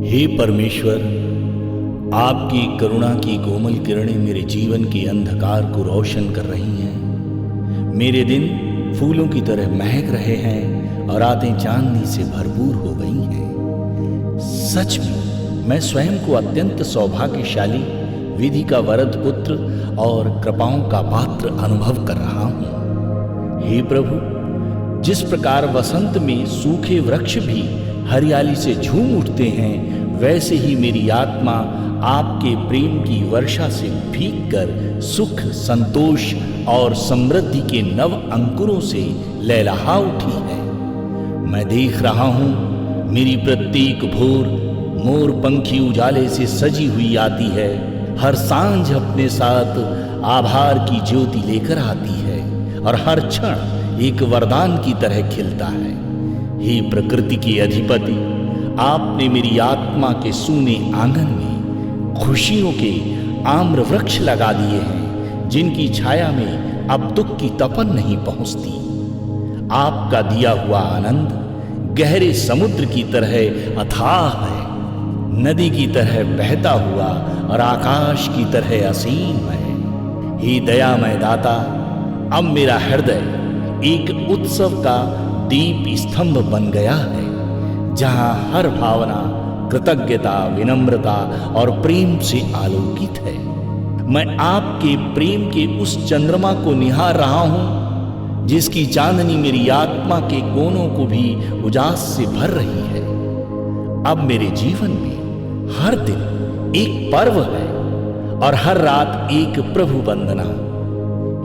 हे परमेश्वर, आपकी करुणा की कोमल किरणें मेरे जीवन के अंधकार को रोशन कर रही हैं। मेरे दिन फूलों की तरह महक रहे हैं और रातें चांदनी से भरपूर हो गई हैं। सच में मैं स्वयं को अत्यंत सौभाग्यशाली, विधि का वरद पुत्र और कृपाओं का पात्र अनुभव कर रहा हूँ। हे प्रभु, जिस प्रकार वसंत में सूखे वृक्ष भी हरियाली से झूम उठते हैं, वैसे ही मेरी आत्मा आपके प्रेम की वर्षा से भीगकर सुख, संतोष और समृद्धि के नव अंकुरों से लहलहा उठी है। मैं देख रहा हूँ मेरी प्रत्येक भोर मोर पंखी उजाले से सजी हुई आती है। हर सांझ अपने साथ आभार की ज्योति लेकर आती है और हर क्षण एक वरदान की तरह खिलता है। हे प्रकृति के अधिपति, आपने मेरी आत्मा के सूने आंगन में खुशियों के आम्र वृक्ष लगा दिए हैं, जिनकी छाया में अब दुख की तपन नहीं पहुंचती। आपका दिया हुआ आनंद गहरे समुद्र की तरह अथाह है, नदी की तरह बहता हुआ और आकाश की तरह असीम है। हे दयामय दाता, अब मेरा हृदय एक उत्सव का दीप स्तंभ बन गया है, जहां हर भावना कृतज्ञता, विनम्रता और प्रेम से आलोकित है। मैं आपके प्रेम के उस चंद्रमा को निहार रहा हूं, जिसकी चांदनी मेरी आत्मा के कोनों को भी उजास से भर रही है। अब मेरे जीवन में हर दिन एक पर्व है और हर रात एक प्रभु वंदना।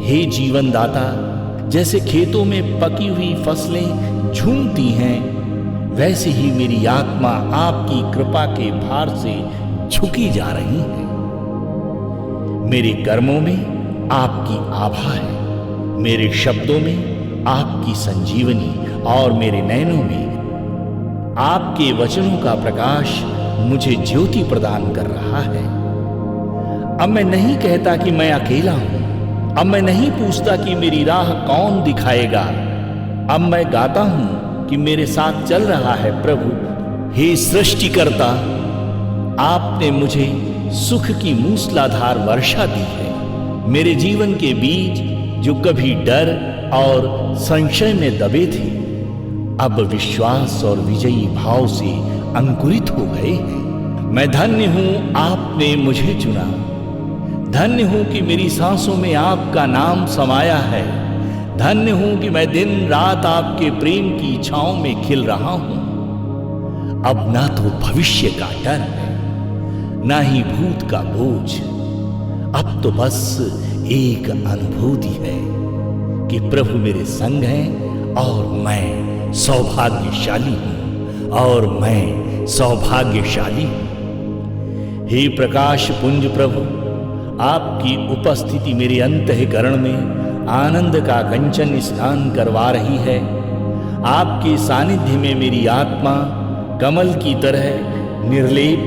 हे जीवन दाता, जैसे खेतों में पकी हुई फसलें झूमती हैं, वैसे ही मेरी आत्मा आपकी कृपा के भार से झुकी जा रही है। मेरे कर्मों में आपकी आभा है, मेरे शब्दों में आपकी संजीवनी और मेरे नयनों में आपके वचनों का प्रकाश मुझे ज्योति प्रदान कर रहा है। अब मैं नहीं कहता कि मैं अकेला हूं, अब मैं नहीं पूछता कि मेरी राह कौन दिखाएगा। अब मैं गाता हूं कि मेरे साथ चल रहा है प्रभु। हे सृष्टिकर्ता, आपने मुझे सुख की मूसलाधार वर्षा दी है। मेरे जीवन के बीज जो कभी डर और संशय में दबे थे, अब विश्वास और विजयी भाव से अंकुरित हो गए हैं। मैं धन्य हूं आपने मुझे चुना, धन्य हूं कि मेरी सांसों में आपका नाम समाया है, धन्य हूं कि मैं दिन रात आपके प्रेम की छांव में खिल रहा हूं। अब ना तो भविष्य का डर है, ना ही भूत का बोझ। अब तो बस एक अनुभूति है कि प्रभु मेरे संग हैं और मैं सौभाग्यशाली हूं, और मैं सौभाग्यशाली हूं। हे प्रकाश पुंज प्रभु, आपकी उपस्थिति मेरे अंतःकरण में आनंद का कंचन स्नान करवा रही है। आपके सानिध्य में मेरी आत्मा कमल की तरह निर्लेप,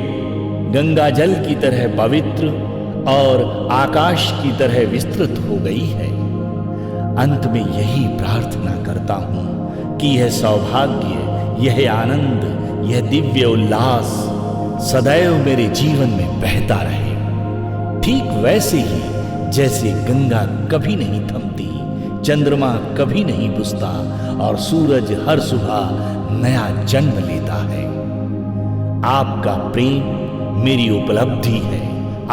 गंगा जल की तरह पवित्र और आकाश की तरह विस्तृत हो गई है। अंत में यही प्रार्थना करता हूं कि यह सौभाग्य, यह आनंद, यह दिव्य उल्लास सदैव मेरे जीवन में बहता रहे, ठीक वैसे ही जैसे गंगा कभी नहीं थमती, चंद्रमा कभी नहीं बुझता और सूरज हर सुबह नया जन्म लेता है। आपका प्रेम मेरी उपलब्धि है,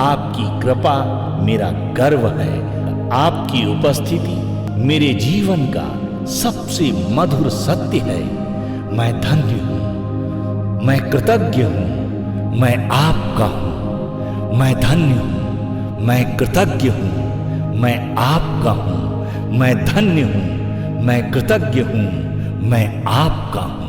आपकी कृपा मेरा गर्व है, आपकी उपस्थिति मेरे जीवन का सबसे मधुर सत्य है। मैं धन्य हूं, मैं कृतज्ञ हूं, मैं आपका हूं। मैं धन्य हूं, मैं कृतज्ञ हूं, मैं आपका हूं। मैं धन्य हूं, मैं कृतज्ञ हूं, मैं आपका हूं।